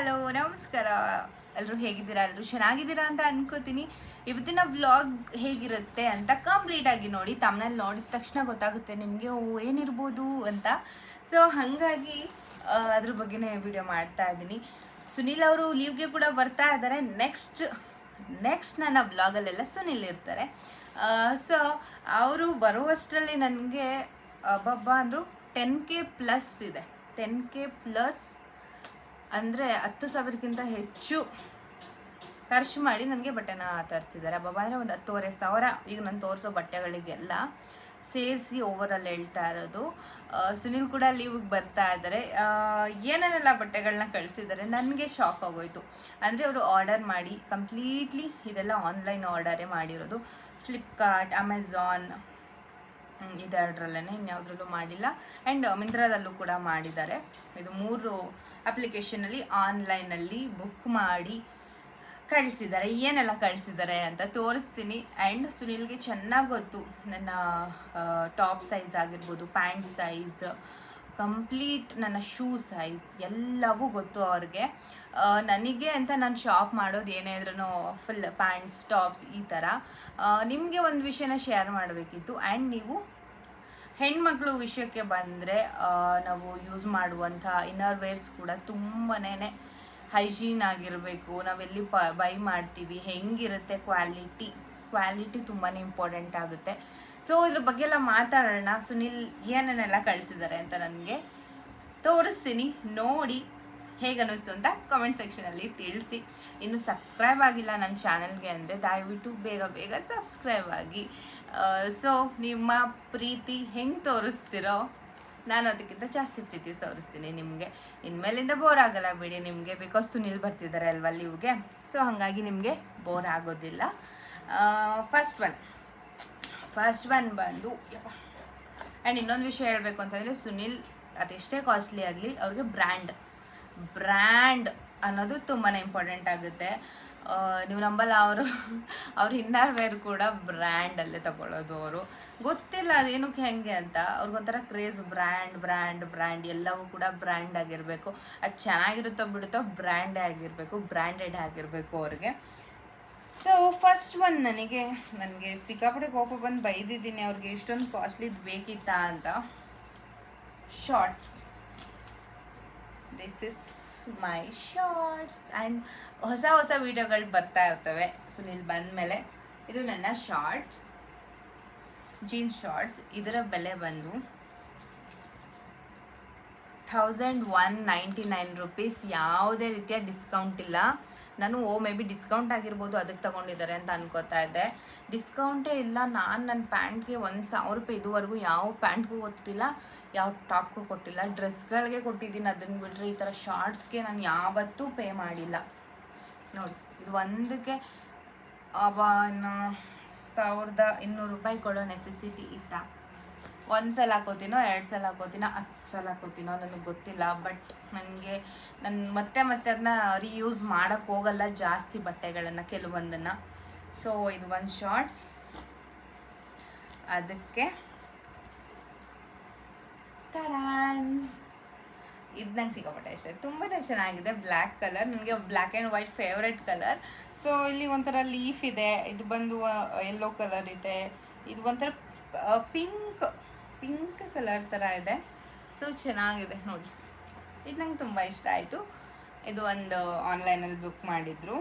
Hello ನಮಸ್ಕಾರ. ಎಲ್ಲರೂ ಹೇಗಿದ್ದೀರಾ? ಎಲ್ಲರೂ ಚೆನ್ನಾಗಿದ್ದೀರಾ ಅಂತ ಅನ್ಕೋತೀನಿ. ಇವತ್ತಿನ ವ್ಲಾಗ್ ಹೇಗಿರುತ್ತೆ ಅಂತ ಕಂಪ್ಲೀಟಾಗಿ ನೋಡಿ. ತಮ್ಮನಲ್ಲಿ ನೋಡಿದ ತಕ್ಷಣ ಗೊತ್ತಾಗುತ್ತೆ ನಿಮಗೆ ಏನಿರ್ಬೋದು ಅಂತ. ಸೊ ಹಾಗಾಗಿ ಅದ್ರ ಬಗ್ಗೆನೇ ವಿಡಿಯೋ ಮಾಡ್ತಾ ಇದ್ದೀನಿ. ಸುನಿಲ್ ಅವರು ಲೀವ್ಗೆ ಕೂಡ ಬರ್ತಾ ಇದ್ದಾರೆ. ನೆಕ್ಸ್ಟ್ ನನ್ನ ವ್ಲಾಗಲ್ಲೆಲ್ಲ ಸುನಿಲ್ ಇರ್ತಾರೆ. ಸೊ ಅವರು ಬರುವಷ್ಟರಲ್ಲಿ ನನಗೆ ಅಬ್ಬಬ್ಬ ಅಂದರು 10K ಪ್ಲಸ್ ಇದೆ. 10K ಪ್ಲಸ್ ಅಂದರೆ 10,000ಕ್ಕಿಂತ ಹೆಚ್ಚು ಖರ್ಚು ಮಾಡಿ ನನಗೆ ಬಟ್ಟೆನ ತರಿಸಿದ್ದಾರೆ. ಅಬ್ಬಬ್ಬ ಅಂದರೆ ಒಂದು 10,500 ಈಗ ನಾನು ತೋರಿಸೋ ಬಟ್ಟೆಗಳಿಗೆಲ್ಲ ಸೇರಿಸಿ ಓವರಾಲ್ ಹೇಳ್ತಾ ಇರೋದು. ಸುನಿಲ್ ಕೂಡ ಲೀವಿಗೆ ಬರ್ತಾ ಇದ್ದಾರೆ. ಏನೇನೆಲ್ಲ ಬಟ್ಟೆಗಳನ್ನ ಕಳಿಸಿದ್ದಾರೆ ನನಗೆ ಶಾಕ್ ಆಗೋಯ್ತು. ಅಂದರೆ ಅವರು ಆರ್ಡರ್ ಮಾಡಿ ಕಂಪ್ಲೀಟ್ಲಿ ಇದೆಲ್ಲ ಆನ್ಲೈನ್ ಆರ್ಡರೇ ಮಾಡಿರೋದು. ಫ್ಲಿಪ್ಕಾರ್ಟ್, ಅಮೆಝಾನ್ ಇದರಲ್ಲೇ ಇನ್ಯಾವುದ್ರಲ್ಲೂ ಮಾಡಿಲ್ಲ. ಆ್ಯಂಡ್ ಮಿಂತ್ರಾದಲ್ಲೂ ಕೂಡ ಮಾಡಿದ್ದಾರೆ. ಇದು 3 ಅಪ್ಲಿಕೇಶನಲ್ಲಿ ಆನ್ಲೈನಲ್ಲಿ ಬುಕ್ ಮಾಡಿ ಕಳಿಸಿದ್ದಾರೆ. ಏನೆಲ್ಲ ಕಳಿಸಿದ್ದಾರೆ ಅಂತ ತೋರಿಸ್ತೀನಿ. ಆ್ಯಂಡ್ ಸುನಿಲ್ಗೆ ಚೆನ್ನಾಗಿ ಗೊತ್ತು ನನ್ನ ಟಾಪ್ ಸೈಜ್ ಆಗಿರ್ಬೋದು, ಪ್ಯಾಂಟ್ ಸೈಜ್, ಕಂಪ್ಲೀಟ್ ನನ್ನ ಶೂ ಸೈಜ್ ಎಲ್ಲವೂ ಗೊತ್ತು ಅವ್ರಿಗೆ. ನನಗೆ ಅಂತ ನಾನು ಶಾಪ್ ಮಾಡೋದು ಏನೇ ಇದ್ರೂ ಫುಲ್ ಪ್ಯಾಂಟ್ಸ್, ಟಾಪ್ಸ್ ಈ ಥರ. ನಿಮಗೆ ಒಂದು ವಿಷಯನ ಶೇರ್ ಮಾಡಬೇಕಿತ್ತು. ಆ್ಯಂಡ್ ನೀವು ಹೆಣ್ಮಕ್ಳು ವಿಷಯಕ್ಕೆ ಬಂದರೆ ನಾವು ಯೂಸ್ ಮಾಡುವಂಥ ಇನ್ನರ್ ವೇರ್ಸ್ ಕೂಡ ತುಂಬಾ ಹೈಜೀನ್ ಆಗಿರಬೇಕು. ನಾವೆಲ್ಲಿ ಬೈ ಮಾಡ್ತೀವಿ, ಹೆಂಗಿರುತ್ತೆ ಕ್ವಾಲಿಟಿ ತುಂಬಾ ಇಂಪಾರ್ಟೆಂಟ್ ಆಗುತ್ತೆ. ಸೊ ಇದ್ರ ಬಗ್ಗೆ ಎಲ್ಲ ಮಾತಾಡೋಣ. ಸುನಿಲ್ ಏನೇನೆಲ್ಲ ಕಳಿಸಿದ್ದಾರೆ ಅಂತ ನನಗೆ ತೋರಿಸ್ತೀನಿ. ನೋಡಿ ಹೇಗೆ ಅನ್ನಿಸ್ತು ಅಂತ ಕಾಮೆಂಟ್ ಸೆಕ್ಷನಲ್ಲಿ ತಿಳಿಸಿ. ಇನ್ನು ಸಬ್ಸ್ಕ್ರೈಬ್ ಆಗಿಲ್ಲ ನನ್ನ ಚಾನಲ್ಗೆ ಅಂದರೆ ದಯವಿಟ್ಟು ಬೇಗ ಸಬ್ಸ್ಕ್ರೈಬ್ ಆಗಿ. ಸೊ ನಿಮ್ಮ ಪ್ರೀತಿ ಹೆಂಗೆ ತೋರಿಸ್ತಿರೋ ನಾನು ಅದಕ್ಕಿಂತ ಜಾಸ್ತಿ ಪ್ರೀತಿ ತೋರಿಸ್ತೀನಿ ನಿಮಗೆ. ಇನ್ಮೇಲಿಂದ ಬೋರ್ ಆಗಲ್ಲ ಬಿಡಿ ನಿಮಗೆ, ಬಿಕಾಸ್ ಸುನಿಲ್ ಬರ್ತಿದ್ದಾರೆ ಅಲ್ವಾ ಲೀವ್ಗೆ. ಸೊ ಹಾಗಾಗಿ ನಿಮಗೆ ಬೋರ್ ಆಗೋದಿಲ್ಲ. ಫಸ್ಟ್ ಒನ್ ಬಂದು ಆ್ಯಂಡ್ ಇನ್ನೊಂದು ವಿಷಯ ಹೇಳಬೇಕು ಅಂತಂದರೆ ಸುನಿಲ್ ಅದೆಷ್ಟೇ ಕಾಸ್ಟ್ಲಿ ಆಗಲಿ ಅವ್ರಿಗೆ ಬ್ರ್ಯಾಂಡ್ ಅನ್ನೋದು ತುಂಬಾ ಇಂಪಾರ್ಟೆಂಟ್ ಆಗುತ್ತೆ. ನೀವು ನಂಬಲ್ಲ, ಅವ್ರ ಇನ್ನರ್ ವೇರ್ ಕೂಡ ಬ್ರ್ಯಾಂಡಲ್ಲೇ ತಗೊಳ್ಳೋದು. ಅವರು ಗೊತ್ತಿಲ್ಲ ಅದೇನಕ್ಕೆ ಹೆಂಗೆ ಅಂತ. ಅವ್ರಿಗೊಂಥರ ಕ್ರೇಜ್. ಬ್ರ್ಯಾಂಡ್ ಎಲ್ಲವೂ ಕೂಡ ಬ್ರ್ಯಾಂಡ್ ಆಗಿರಬೇಕು. ಅದು ಚೆನ್ನಾಗಿರುತ್ತೋ ಬಿಡುತ್ತೋ ಬ್ರ್ಯಾಂಡೇ ಆಗಿರಬೇಕು, ಬ್ರ್ಯಾಂಡೆಡ್ ಆಗಿರಬೇಕು ಅವ್ರಿಗೆ. ಸೊ ಫಸ್ಟ್ ಒನ್ ನನಗೆ ಸಿಕ್ಕಾಪಟ್ಟೆ ಕೋಪ ಬಂದು ಬೈದಿದ್ದೀನಿ ಅವ್ರಿಗೆ, ಇಷ್ಟೊಂದು ಕಾಸ್ಟ್ಲಿದು ಬೇಕಿತ್ತಾ ಅಂತ. Shorts, this is my shorts. And ಹೊಸ ವೀಡಿಯೋಗಳು ಬರ್ತಾ ಇರ್ತವೆ ಸುನಿಲ್ ಬಂದ ಮೇಲೆ. ಇದು ನನ್ನ ಜೀನ್ಸ್ ಶಾರ್ಟ್ಸ್. ಇದರ ಬೆಲೆ ಬಂದು 1199 ರೂಪೀಸ್. ಯಾವುದೇ ರೀತಿಯ ಡಿಸ್ಕೌಂಟ್ ಇಲ್ಲ. ನಾನು ಮೇ ಬಿ ಡಿಸ್ಕೌಂಟ್ ಆಗಿರ್ಬೋದು ಅದಕ್ಕೆ ತೊಗೊಂಡಿದ್ದಾರೆ ಅಂತ ಅನ್ಕೋತಾ ಇದ್ದೆ. ಡಿಸ್ಕೌಂಟೇ ಇಲ್ಲ. ನಾನು ನನ್ನ ಪ್ಯಾಂಟ್ಗೆ 1,000 ರೂಪಾಯಿ ಇದುವರೆಗೂ ಯಾವ ಪ್ಯಾಂಟ್ಗೂ ಕೊಟ್ಟಿಲ್ಲ, ಯಾವ ಟಾಪ್ಗೂ ಕೊಟ್ಟಿಲ್ಲ. ಡ್ರೆಸ್ಗಳಿಗೆ ಕೊಟ್ಟಿದ್ದೀನಿ. ಅದನ್ನು ಬಿಟ್ಟರೆ ಈ ಥರ ಶಾರ್ಟ್ಸ್ಗೆ ನಾನು ಯಾವತ್ತೂ ಪೇ ಮಾಡಿಲ್ಲ. ನೋಡಿ, ಇದು ಒಂದಕ್ಕೆ ಇನ್ನು 1,200 ರೂಪಾಯಿ ಕೊಡೋ ನೆಸೆಸಿಟಿ ಇತ್ತಾ? 1 ಸಲ ಹಾಕೋತೀನೋ, 2 ಸಲ ಹಾಕೋತೀನೋ, 10 ಸಲ ಹಾಕೋತೀನೋ ನನಗೆ ಗೊತ್ತಿಲ್ಲ. ಬಟ್ ನಾನು ಮತ್ತೆ ಅದನ್ನ ರೀಯೂಸ್ ಮಾಡೋಕ್ಕೆ ಹೋಗಲ್ಲ ಜಾಸ್ತಿ ಬಟ್ಟೆಗಳನ್ನು, ಕೆಲವೊಂದನ್ನು. ಸೊ ಇದು ಒಂದು ಶಾರ್ಟ್ಸ್. ಅದಕ್ಕೆ ಇದು ನಂಗೆ ಸಿಕ್ಕಾಪಟ್ಟೆ ಇಷ್ಟ. ತುಂಬಾ ಚೆನ್ನಾಗಿದೆ. ಬ್ಲ್ಯಾಕ್ ಕಲರ್, ನನಗೆ black and white favourite colour. So ಇಲ್ಲಿ ಒಂಥರ ಲೀಫ್ ಇದೆ. ಇದು ಬಂದು ಯೆಲ್ಲೋ ಕಲರ್ ಇದೆ. ಇದು ಒಂಥರ ಪಿಂಕ್ ಕಲರ್ ಥರ ಇದೆ. ಸೊ ಚೆನ್ನಾಗಿದೆ ನೋಡಿ. ಇದು ನಂಗೆ ತುಂಬ ಇಷ್ಟ ಆಯಿತು. ಇದು ಒಂದು ಆನ್ಲೈನಲ್ಲಿ ಬುಕ್ ಮಾಡಿದ್ರು.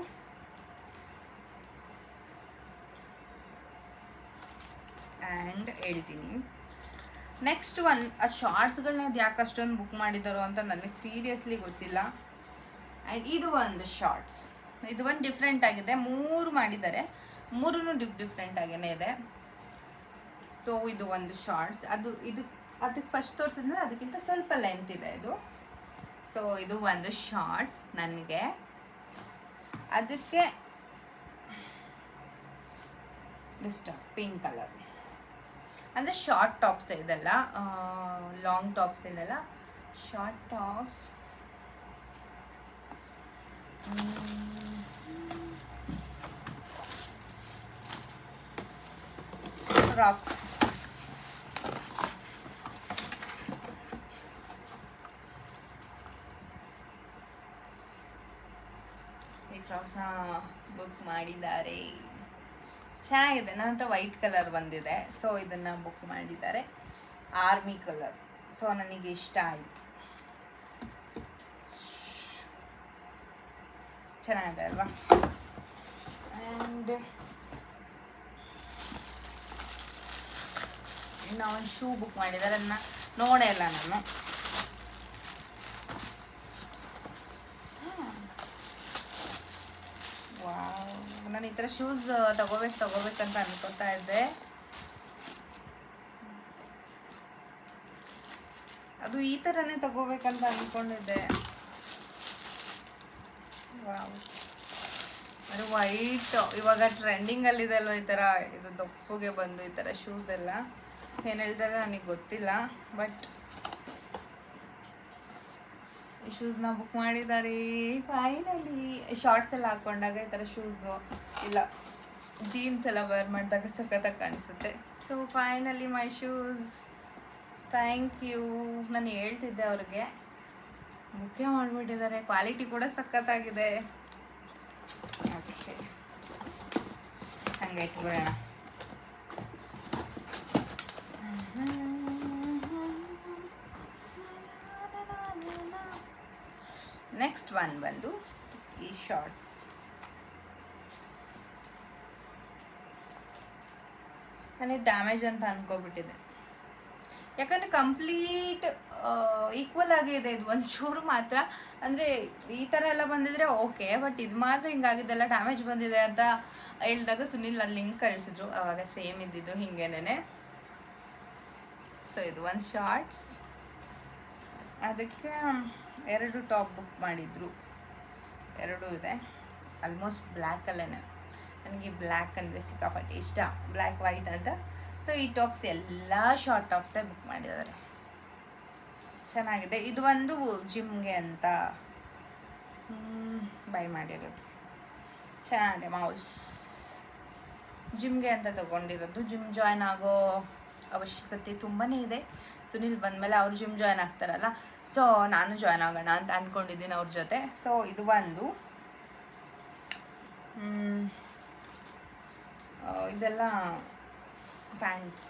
ಆ್ಯಂಡ್ ಹೇಳ್ತೀನಿ ನೆಕ್ಸ್ಟ್ ಒನ್. ಆ ಶಾರ್ಟ್ಸ್ಗಳನ್ನ ಅದು ಯಾಕೆ ಅಷ್ಟೊಂದು ಬುಕ್ ಮಾಡಿದ್ದಾರೋ ಅಂತ ನನಗೆ ಸೀರಿಯಸ್ಲಿ ಗೊತ್ತಿಲ್ಲ. ಆ್ಯಂಡ್ ಇದು ಒಂದು ಶಾರ್ಟ್ಸ್. ಇದು ಒಂದು ಡಿಫ್ರೆಂಟ್ ಆಗಿದೆ. 3 ಮಾಡಿದ್ದಾರೆ, 3 ಡಿಫ್ರೆಂಟ್ ಆಗೇ ಇದೆ. ಸೊ ಇದು ಒಂದು ಶಾರ್ಟ್ಸ್. ಅದಕ್ಕೆ ಫಸ್ಟ್ ತೋರಿಸಿದ್ರೆ ಅದಕ್ಕಿಂತ ಸ್ವಲ್ಪ ಲೆಂತ್ ಇದೆ ಇದು. ಸೊ ಇದು ಒಂದು ಶಾರ್ಟ್ಸ್ ನನಗೆ. ಅದಕ್ಕೆ ಇಷ್ಟ ಪಿಂಕ್ ಕಲರ್. ಅಂದರೆ ಶಾರ್ಟ್ ಟಾಪ್ಸ್ ಇದೆಲ್ಲ, ಲಾಂಗ್ ಟಾಪ್ಸ್ ಇದೆಲ್ಲ ಶಾರ್ಟ್ ಟಾಪ್ಸ್. ಫ್ರಾಕ್ಸ್. ಈ ಕ್ರಾಕ್ಸ್ನ ಬುಕ್ ಮಾಡಿದ್ದಾರೆ. ಚೆನ್ನಾಗಿದೆ. ನನ್ನ ಹತ್ರ ವೈಟ್ ಕಲರ್ ಬಂದಿದೆ, ಸೊ ಇದನ್ನು ಬುಕ್ ಮಾಡಿದ್ದಾರೆ. ಆರ್ಮಿ ಕಲರ್, ಸೊ ನನಗೆ ಇಷ್ಟ ಆಯಿತು. ಚೆನ್ನಾಗಿದೆ ಅಲ್ವಾ? ಆ್ಯಂಡ್ ಇನ್ನು ಒಂದು ಶೂ ಬುಕ್ ಮಾಡಿದ್ದಾರೆ, ಅದನ್ನು ನೋಡೇ ಇಲ್ಲ ನಾನು. ವಾವ್, ನಾನು ಈ ಥರ ಶೂಸ್ ತಗೋಬೇಕಂತ ಅನ್ಕೋತಾ ಇದ್ದೆ. ಅದು ಈ ಥರನೇ ತಗೋಬೇಕಂತ ಅಂದ್ಕೊಂಡಿದ್ದೆ. ವಾವ್, ಅದು ವೈಟ್ ಇವಾಗ ಟ್ರೆಂಡಿಂಗಲ್ಲಿದೆ ಅಲ್ವ ಈ ಥರ, ಇದು ದಪ್ಪಗೆ ಬಂದು ಈ ಥರ ಶೂಸ್ ಎಲ್ಲ. ಏನು ಹೇಳ್ತಾರೆ ನನಗೆ ಗೊತ್ತಿಲ್ಲ, ಬಟ್ ಈ ಶೂಸ್ನ ಬುಕ್ ಮಾಡಿದ್ದಾರೆ ಫೈನಲಿ. ಶಾರ್ಟ್ಸ್ ಎಲ್ಲ ಹಾಕ್ಕೊಂಡಾಗ ಈ ಥರ ಶೂಸು ಇಲ್ಲ ಜೀನ್ಸ್ ಎಲ್ಲ ವೇರ್ ಮಾಡಿದಾಗ ಸಖತ್ತಾಗಿ ಕಾಣಿಸುತ್ತೆ. So finally my shoes. Thank you. ನಾನು ಹೇಳ್ತಿದ್ದೆ ಅವ್ರಿಗೆ, ಬುಕ್ಕೇ ಮಾಡಿಬಿಟ್ಟಿದ್ದಾರೆ. ಕ್ವಾಲಿಟಿ ಕೂಡ ಸಖತ್ತಾಗಿದೆ. ಓಕೆ, ಹಂಗೆ ಇಟ್ಬಿಡೋಣ. ನೆಕ್ಸ್ಟ್ ಒನ್ ಬಂದು ಈ ಶಾರ್ಟ್ಸ್. ನನಗೆ ಡ್ಯಾಮೇಜ್ ಅಂತ ಅನ್ಕೋಬಿಟ್ಟಿದೆ, ಯಾಕಂದರೆ ಕಂಪ್ಲೀಟ್ ಈಕ್ವಲ್ ಆಗಿದೆ. ಇದು ಒಂಚೂರು ಮಾತ್ರ ಅಂದರೆ ಈ ಥರ ಎಲ್ಲ ಬಂದಿದ್ರೆ ಓಕೆ, ಬಟ್ ಇದು ಮಾತ್ರ ಹಿಂಗಾಗಿದ್ದೆಲ್ಲ ಡ್ಯಾಮೇಜ್ ಬಂದಿದೆ ಅಂತ ಹೇಳಿದಾಗ ಸುನಿಲ್ ಅಲ್ಲಿ ಲಿಂಕ್ ಕಳಿಸಿದ್ರು, ಆವಾಗ ಸೇಮ್ ಇದ್ದಿದ್ದು ಹಿಂಗೇನೆ. ಸೊ ಇದು ಒಂದು ಶಾರ್ಟ್ಸ್. ಅದಕ್ಕೆ 2 ಟಾಪ್ ಬುಕ್ ಮಾಡಿದ್ರು, 2 ಇದೆ. ಆಲ್ಮೋಸ್ಟ್ ಬ್ಲ್ಯಾಕಲ್ಲೇ, ನನಗೆ ಬ್ಲ್ಯಾಕ್ ಅಂದರೆ ಸಿಕ್ಕಾಪಟ್ಟೆ ಇಷ್ಟ, ಬ್ಲ್ಯಾಕ್ ವೈಟ್ ಅಂತ. ಸೊ ಈ ಟಾಪ್ಸ್ ಎಲ್ಲ ಶಾರ್ಟ್ ಟಾಪ್ಸೇ ಬುಕ್ ಮಾಡಿದ್ದಾರೆ. ಚೆನ್ನಾಗಿದೆ. ಇದು ಒಂದು ಜಿಮ್ಗೆ ಅಂತ ಬೈ ಮಾಡಿರೋದು. ಚೆನ್ನಾಗಿದೆ. ಮೌಸ್ ಜಿಮ್ಗೆ ಅಂತ ತೊಗೊಂಡಿರೋದು. ಜಿಮ್ ಜಾಯ್ನ್ ಆಗೋ ಅವಶ್ಯಕತೆ ತುಂಬಾ ಇದೆ. ಸುನಿಲ್ ಬಂದಮೇಲೆ ಅವ್ರು ಜಿಮ್ ಜಾಯ್ನ್ ಆಗ್ತಾರಲ್ಲ, ಸೊ ನಾನು ಜಾಯ್ನ್ ಆಗೋಣ ಅಂತ ಅಂದ್ಕೊಂಡಿದ್ದೀನಿ ಅವ್ರ ಜೊತೆ. ಸೊ ಇದು ಒಂದು ಇದೆಲ್ಲ ಪ್ಯಾಂಟ್ಸ್,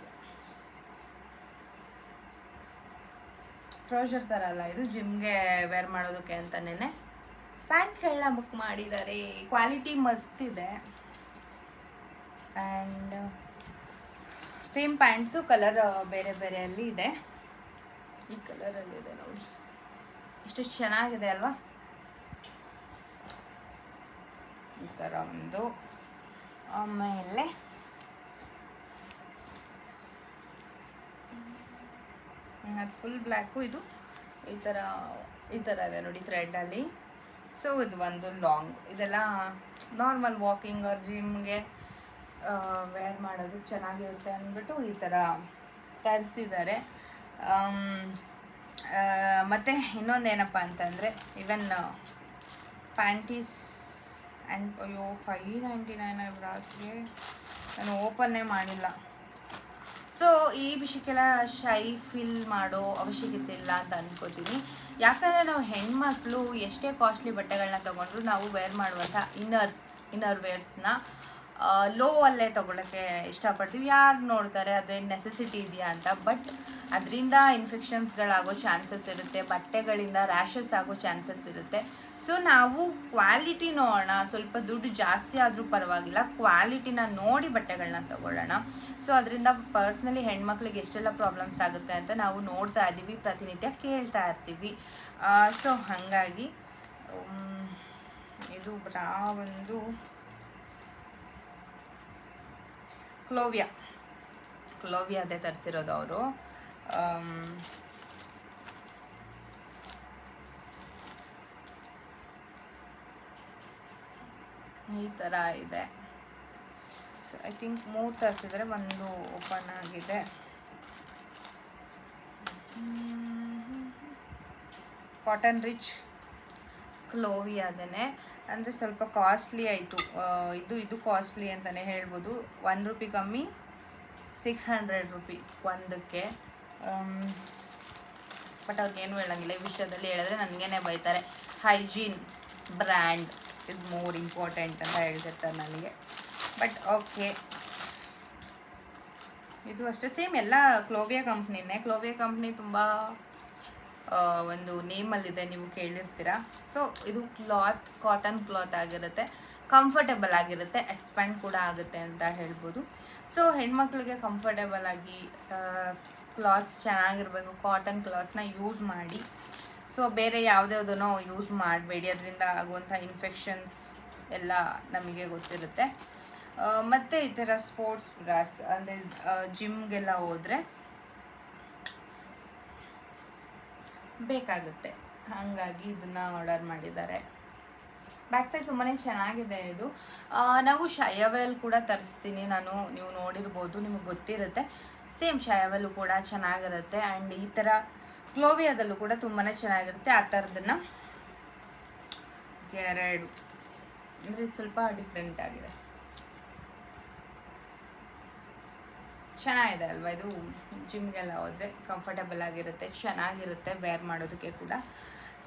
ಟ್ರೌಸರ್ ಥರ ಅಲ್ಲ, ಇದು ಜಿಮ್ಗೆ ವೇರ್ ಮಾಡೋದಕ್ಕೆ ಅಂತಲೇ ಪ್ಯಾಂಟ್ಗಳನ್ನ ಬುಕ್ ಮಾಡಿದ್ದಾರೆ. ಕ್ವಾಲಿಟಿ ಮಸ್ತ್ ಇದೆ. ಆ್ಯಂಡ್ ಸೇಮ್ ಪ್ಯಾಂಟ್ಸು, ಕಲರ್ ಬೇರೆ ಬೇರೆಯಲ್ಲಿ ಇದೆ. ಈ ಕಲರಲ್ಲಿದೆ ನೋಡಿ, ಎಷ್ಟು ಚೆನ್ನಾಗಿದೆ ಅಲ್ವಾ? ಈ ಥರ ಒಂದು. ಆಮೇಲೆ ಅದು ಫುಲ್ ಬ್ಲ್ಯಾಕು, ಇದು ಈ ಥರ ಇದೆ ನೋಡಿ ಥ್ರೆಡ್ಡಲ್ಲಿ. ಸೊ ಇದು ಒಂದು ಲಾಂಗ್. ಇದೆಲ್ಲ ನಾರ್ಮಲ್ ವಾಕಿಂಗ್ ಅವ್ರ ಜಿಮ್ಗೆ ವೇರ್ ಮಾಡೋದು ಚೆನ್ನಾಗಿರುತ್ತೆ ಅಂದ್ಬಿಟ್ಟು ಈ ಥರ ತರಿಸಿದ್ದಾರೆ. ಮತ್ತು ಇನ್ನೊಂದೇನಪ್ಪ ಅಂತಂದರೆ ಇವನ್ ಪ್ಯಾಂಟೀಸ್ ಆ್ಯಂಡ್ ಅಯ್ಯೋ $5.99 ಬ್ರಾಸ್ಗೆ ನಾನು ಓಪನ್ನೇ ಮಾಡಿಲ್ಲ. ಸೊ ಈ ವಿಷಯಕ್ಕೆಲ್ಲ ಶೈ ಫೀಲ್ ಮಾಡೋ ಅವಶ್ಯಕತೆ ಇಲ್ಲ ಅಂತ ಅಂದ್ಕೋತೀನಿ. ಯಾಕಂದರೆ ನಾವು ಹೆಣ್ಮಕ್ಳು ಎಷ್ಟೇ ಕಾಸ್ಟ್ಲಿ ಬಟ್ಟೆಗಳನ್ನ ತೊಗೊಂಡ್ರು ನಾವು ವೇರ್ ಮಾಡುವಂಥ ಇನ್ನರ್ ವೇರ್ಸ್ನ ಲೋ ಅಲ್ಲೇ ತೊಗೊಳಕ್ಕೆ ಇಷ್ಟಪಡ್ತೀವಿ. ಯಾರು ನೋಡ್ತಾರೆ ಅದೇನು ನೆಸೆಸಿಟಿ ಇದೆಯಾ ಅಂತ. ಬಟ್ ಅದರಿಂದ ಇನ್ಫೆಕ್ಷನ್ಸ್ಗಳಾಗೋ ಚಾನ್ಸಸ್ ಇರುತ್ತೆ, ಬಟ್ಟೆಗಳಿಂದ ರ್ಯಾಷಸ್ ಆಗೋ ಚಾನ್ಸಸ್ ಇರುತ್ತೆ. ಸೊ ನಾವು ಕ್ವಾಲಿಟಿ ನೋಡೋಣ, ಸ್ವಲ್ಪ ದುಡ್ಡು ಜಾಸ್ತಿ ಆದರೂ ಪರವಾಗಿಲ್ಲ, ಕ್ವಾಲಿಟಿನ ನೋಡಿ ಬಟ್ಟೆಗಳನ್ನ ತೊಗೊಳ್ಳೋಣ. ಸೊ ಅದರಿಂದ ಪರ್ಸ್ನಲಿ ಹೆಣ್ಮಕ್ಳಿಗೆ ಎಷ್ಟೆಲ್ಲ ಪ್ರಾಬ್ಲಮ್ಸ್ ಆಗುತ್ತೆ ಅಂತ ನಾವು ನೋಡ್ತಾ ಇದ್ದೀವಿ, ಪ್ರತಿನಿತ್ಯ ಕೇಳ್ತಾ ಇರ್ತೀವಿ. ಸೊ ಹಾಗಾಗಿ ಇದು ಬ್ರಾ ಒಂದು ಕ್ಲೋವಿಯಾದೇ ತರಿಸಿರೋದು ಅವರು. ಈ ಥರ ಇದೆ. ಸೊ ಐ ಥಿಂಕ್ 3 ತರಿಸಿದರೆ, ಒಂದು ಓಪನ್ ಆಗಿದೆ. ಕಾಟನ್ ರಿಚ್ ಕ್ಲೋವಿಯಾದೇ, ಅಂದರೆ ಸ್ವಲ್ಪ ಕಾಸ್ಟ್ಲಿ ಆಯಿತು. ಇದು ಕಾಸ್ಟ್ಲಿ ಅಂತಲೇ ಹೇಳ್ಬೋದು. ₹1 ಕಮ್ಮಿ, ₹600 ಒಂದಕ್ಕೆ. ಬಟ್ ಅವ್ರಿಗೇನು ಹೇಳೋಂಗಿಲ್ಲ ಈ ವಿಷಯದಲ್ಲಿ. ಹೇಳಿದ್ರೆ ನನಗೇನೆ ಬೈತಾರೆ. Hygiene brand is more important ಅಂತ ಹೇಳ್ತಿರ್ತಾರೆ ನನಗೆ. ಬಟ್ ಓಕೆ, ಇದು ಅಷ್ಟೇ ಸೇಮ್ ಎಲ್ಲ ಕ್ಲೋವಿಯಾ ಕಂಪ್ನಿನೇ. ಕ್ಲೋವಿಯಾ ಕಂಪ್ನಿ ತುಂಬ ಒಂದು ನೇಮಲ್ಲಿದೆ, ನೀವು ಕೇಳಿರ್ತೀರ. ಸೊ ಇದು ಕ್ಲಾತ್ ಕಾಟನ್ ಕ್ಲಾತ್ ಆಗಿರುತ್ತೆ, ಕಂಫರ್ಟೇಬಲ್ ಆಗಿರುತ್ತೆ, ಎಕ್ಸ್ಪ್ಯಾಂಡ್ ಕೂಡ ಆಗುತ್ತೆ ಅಂತ ಹೇಳ್ಬೋದು. ಸೊ ಹೆಣ್ಮಕ್ಳಿಗೆ ಕಂಫರ್ಟೇಬಲ್ ಆಗಿ ಕ್ಲಾತ್ಸ್ ಚೆನ್ನಾಗಿರಬೇಕು, ಕಾಟನ್ ಕ್ಲಾತ್ಸ್ನ ಯೂಸ್ ಮಾಡಿ. ಸೊ ಬೇರೆ ಯಾವುದ್ಯಾವುದನ್ನೋ ಯೂಸ್ ಮಾಡಬೇಡಿ, ಅದರಿಂದ ಆಗುವಂಥ ಇನ್ಫೆಕ್ಷನ್ಸ್ ಎಲ್ಲ ನಮಗೆ ಗೊತ್ತಿರುತ್ತೆ. ಮತ್ತು ಈ ಥರ ಸ್ಪೋರ್ಟ್ಸ್ ಡ್ರೆಸ್ ಅಂದರೆ ಜಿಮ್ಗೆಲ್ಲ ಹೋದರೆ ಬೇಕಾಗುತ್ತೆ, ಹಾಗಾಗಿ ಇದನ್ನು ಆರ್ಡರ್ ಮಾಡಿದ್ದಾರೆ. ಬ್ಯಾಕ್ ಸೈಡ್ ತುಂಬಾ ಚೆನ್ನಾಗಿದೆ ಇದು. ನಾವು ಶಯಾವೆಲ್ ಕೂಡ ತರಿಸ್ತೀನಿ ನಾನು, ನೀವು ನೋಡಿರ್ಬೋದು, ನಿಮಗೆ ಗೊತ್ತಿರುತ್ತೆ. ಸೇಮ್ ಶಯಾವೆಲ್ಲು ಕೂಡ ಚೆನ್ನಾಗಿರುತ್ತೆ. ಆ್ಯಂಡ್ ಈ ಥರ ಕ್ಲೋವಿಯಾದಲ್ಲೂ ಕೂಡ ತುಂಬಾ ಚೆನ್ನಾಗಿರುತ್ತೆ. ಆ ಥರದನ್ನು ಎರಡು ಅಂದರೆ ಇದು ಸ್ವಲ್ಪ ಡಿಫ್ರೆಂಟ್ ಆಗಿದೆ, ಚೆನ್ನಾಗಿದೆ ಅಲ್ವಾ ಇದು. ಜಿಮ್ಗೆಲ್ಲ ಹೋದರೆ ಕಂಫರ್ಟಬಲ್ ಆಗಿರುತ್ತೆ, ಚೆನ್ನಾಗಿರುತ್ತೆ ವೇರ್ ಮಾಡೋದಕ್ಕೆ ಕೂಡ.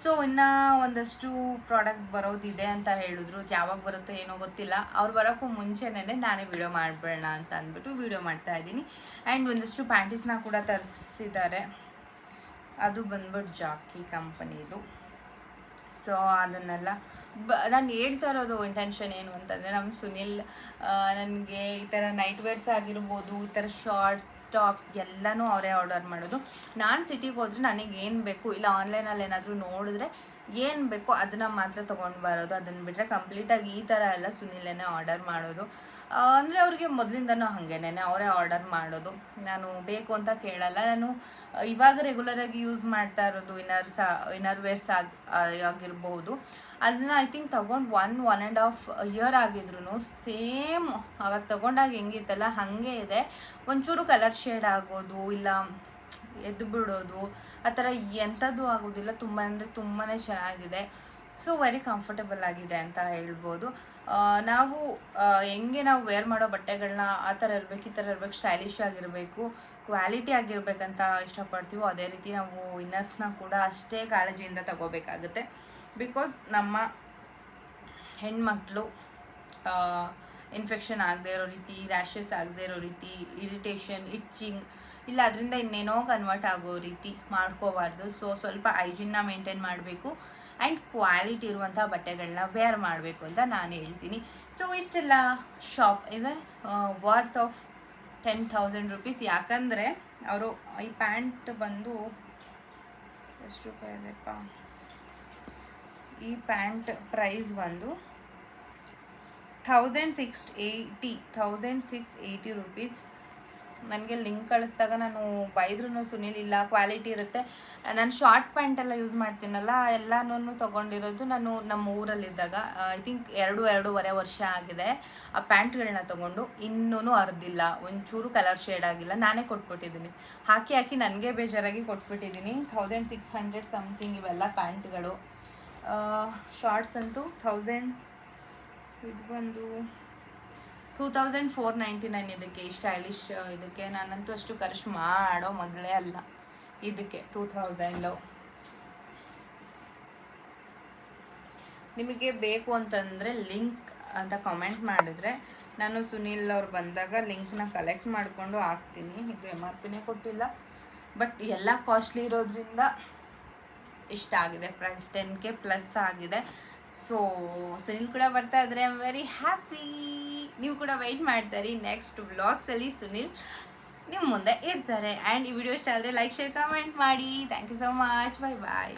ಸೊ ಇನ್ನು ಒಂದಷ್ಟು ಪ್ರಾಡಕ್ಟ್ ಬರೋದಿದೆ ಅಂತ ಹೇಳಿದ್ರು, ಯಾವಾಗ ಬರುತ್ತೋ ಏನೋ ಗೊತ್ತಿಲ್ಲ. ಅವ್ರು ಬರೋಕ್ಕೂ ಮುಂಚೆನೇ ನಾನೇ ವಿಡಿಯೋ ಮಾಡಬೇಡ ಅಂತ ಅಂದ್ಬಿಟ್ಟು ವಿಡಿಯೋ ಮಾಡ್ತಾಯಿದ್ದೀನಿ. ಆ್ಯಂಡ್ ಒಂದಷ್ಟು ಪ್ಯಾಂಟೀಸ್ನ ಕೂಡ ತರಿಸಿದ್ದಾರೆ, ಅದು ಬಂದ್ಬಿಟ್ಟು ಜಾಕಿ ಕಂಪನಿದು. ಸೊ ಅದನ್ನೆಲ್ಲ ನಾನು ಹೇಳ್ತಾ ಇರೋದು ಇಂಟೆನ್ಷನ್ ಏನು ಅಂತಂದರೆ, ನಮ್ಮ ಸುನಿಲ್ ನನಗೆ ಈ ಥರ ನೈಟ್ ವೇರ್ಸ್ ಆಗಿರ್ಬೋದು, ಈ ಥರ ಶಾರ್ಟ್ಸ್ ಟಾಪ್ಸ್ ಎಲ್ಲನೂ ಅವರೇ ಆರ್ಡರ್ ಮಾಡೋದು. ನಾನು ಸಿಟಿಗೆ ಹೋದರೆ ನನಗೇನು ಬೇಕು, ಇಲ್ಲ ಆನ್ಲೈನಲ್ಲಿ ಏನಾದರೂ ನೋಡಿದ್ರೆ ಏನು ಬೇಕೋ ಅದನ್ನು ಮಾತ್ರ ತೊಗೊಂಡು ಬರೋದು. ಅದನ್ನು ಬಿಟ್ಟರೆ ಕಂಪ್ಲೀಟಾಗಿ ಈ ಥರ ಎಲ್ಲ ಸುನಿಲೇ ಆರ್ಡರ್ ಮಾಡೋದು. ಅಂದರೆ ಅವ್ರಿಗೆ ಮೊದಲಿಂದನೂ ಹಾಗೇನೆ, ಅವರೇ ಆರ್ಡರ್ ಮಾಡೋದು. ನಾನು ಬೇಕು ಅಂತ ಕೇಳಲ್ಲ. ನಾನು ಇವಾಗ ರೆಗ್ಯುಲರಾಗಿ ಯೂಸ್ ಮಾಡ್ತಾ ಇರೋದು ಇನ್ನರ್ ವೇರ್ಸ್ ಆಗಿರ್ಬೋದು, ಅದನ್ನು ಐ ಥಿಂಕ್ ತೊಗೊಂಡು 1.5 ಇಯರ್ ಆಗಿದ್ರು ಸೇಮ್ ಅವಾಗ ತೊಗೊಂಡಾಗ ಹೆಂಗಿತ್ತಲ್ಲ ಹಾಗೆ ಇದೆ. ಒಂಚೂರು ಕಲರ್ ಶೇಡ್ ಆಗೋದು ಇಲ್ಲ ಎದ್ದು ಬಿಡೋದು ಆ ಥರ ಎಂಥದ್ದು ಆಗೋದಿಲ್ಲ. ತುಂಬ ಅಂದರೆ ತುಂಬಾ ಚೆನ್ನಾಗಿದೆ. ಸೊ ವೆರಿ ಕಂಫರ್ಟಬಲ್ ಆಗಿದೆ ಅಂತ ಹೇಳ್ಬೋದು. ನಾವು ಹೆಂಗೆ ನಾವು ವೇರ್ ಮಾಡೋ ಬಟ್ಟೆಗಳನ್ನ ಆ ಥರ ಇರಬೇಕು, ಈ ಥರ ಇರಬೇಕು, ಸ್ಟೈಲಿಶ್ ಆಗಿರಬೇಕು, ಕ್ವಾಲಿಟಿ ಆಗಿರಬೇಕಂತ ಇಷ್ಟಪಡ್ತೀವೋ ಅದೇ ರೀತಿ ನಾವು ಇನ್ನರ್ಸ್ನ ಕೂಡ ಅಷ್ಟೇ ಕಾಳಜಿಯಿಂದ ತಗೋಬೇಕಾಗುತ್ತೆ. ಬಿಕಾಸ್ ನಮ್ಮ ಹೆಣ್ಮಕ್ಳು ಇನ್ಫೆಕ್ಷನ್ ಆಗದೆ ಇರೋ ರೀತಿ, ರ್ಯಾಷಸ್ ಆಗದೆ ಇರೋ ರೀತಿ, ಇರಿಟೇಷನ್, ಇಚ್ಚಿಂಗ್ ಇಲ್ಲ ಅದರಿಂದ ಇನ್ನೇನೋ ಕನ್ವರ್ಟ್ ಆಗೋ ರೀತಿ ಮಾಡ್ಕೋಬಾರ್ದು. ಸೊ ಸ್ವಲ್ಪ ಹೈಜಿನ್ನ ಮೇಂಟೈನ್ ಮಾಡಬೇಕು ಆ್ಯಂಡ್ ಕ್ವಾಲಿಟಿ ಇರುವಂಥ ಬಟ್ಟೆಗಳನ್ನ ವೇರ್ ಮಾಡಬೇಕು ಅಂತ ನಾನು ಹೇಳ್ತೀನಿ. ಸೊ ಇಷ್ಟೆಲ್ಲ ಶಾಪ್ ಇದೆ, ವರ್ತ್ ಆಫ್ 10,000 rupees. ಯಾಕಂದರೆ ಅವರು ಈ ಪ್ಯಾಂಟ್ ಬಂದು ಎಷ್ಟು ರೂಪಾಯಿ ಇದೆಪ್ಪ, ಈ ಪ್ಯಾಂಟ್ ಪ್ರೈಸ್ ಬಂದು 1680 rupees. ನನಗೆ ಲಿಂಕ್ ಕಳಿಸ್ದಾಗ ನಾನು ಬೈದ್ರೂ ಸುನಿಲ್ ಇಲ್ಲ ಕ್ವಾಲಿಟಿ ಇರುತ್ತೆ. ನಾನು ಶಾರ್ಟ್ ಪ್ಯಾಂಟೆಲ್ಲ ಯೂಸ್ ಮಾಡ್ತೀನಲ್ಲ, ಎಲ್ಲನೂ ತೊಗೊಂಡಿರೋದು ನಾನು ನಮ್ಮ ಊರಲ್ಲಿದ್ದಾಗ. ಐ ಥಿಂಕ್ 2.5 ವರ್ಷ ಆಗಿದೆ ಆ ಪ್ಯಾಂಟ್ಗಳನ್ನ ತೊಗೊಂಡು. ಇನ್ನೂ ಅರ್ದಿಲ್ಲ, ಒಂಚೂರು ಕಲರ್ ಶೇಡ್ ಆಗಿಲ್ಲ. ನಾನೇ ಕೊಟ್ಬಿಟ್ಟಿದ್ದೀನಿ, ಹಾಕಿ ನನಗೆ ಬೇಜಾರಾಗಿ ಕೊಟ್ಬಿಟ್ಟಿದ್ದೀನಿ. 1600 ಸಮಥಿಂಗ್ ಇವೆಲ್ಲ ಪ್ಯಾಂಟ್ಗಳು. ಶಾರ್ಟ್ಸ್ ಅಂತೂ 1000, ಇದು ಬಂದು 2499 ಇದಕ್ಕೆ. ಸ್ಟೈಲಿಶ್ ಇದಕ್ಕೆ ನಾನಂತೂ ಅಷ್ಟು ಖರ್ಚು ಮಾಡೋ ಮಗಳೇ ಅಲ್ಲ. ಇದಕ್ಕೆ 2000. ನಿಮಗೆ ಬೇಕು ಅಂತಂದರೆ ಲಿಂಕ್ ಅಂತ ಕಾಮೆಂಟ್ ಮಾಡಿದ್ರೆ ನಾನು ಸುನಿಲ್ ಅವ್ರು ಬಂದಾಗ ಲಿಂಕ್ನ ಕಲೆಕ್ಟ್ ಮಾಡಿಕೊಂಡು ಹಾಕ್ತೀನಿ. ಇದು MRP ಕೊಟ್ಟಿಲ್ಲ, ಬಟ್ ಎಲ್ಲ ಕಾಸ್ಟ್ಲಿ ಇರೋದ್ರಿಂದ ಇಷ್ಟ ಆಗಿದೆ. ಪ್ರೈಸ್ 10K ಪ್ಲಸ್ ಆಗಿದೆ. ಸೊ ಸುನಿಲ್ ಕೂಡ ಬರ್ತಾ ಇದ್ರೆ ಐ ಆಮ್ ವೆರಿ ಹ್ಯಾಪಿ. ನೀವು ಕೂಡ ವೆಯ್ಟ್ ಮಾಡ್ತಾರೆ. ನೆಕ್ಸ್ಟ್ ವ್ಲಾಗ್ಸಲ್ಲಿ ಸುನಿಲ್ ನಿಮ್ಮ ಮುಂದೆ ಇರ್ತಾರೆ. ಆ್ಯಂಡ್ ಈ ವಿಡಿಯೋ ಇಷ್ಟ ಆದರೆ ಲೈಕ್, ಶೇರ್, ಕಮೆಂಟ್ ಮಾಡಿ. Thank you so much. Bye bye.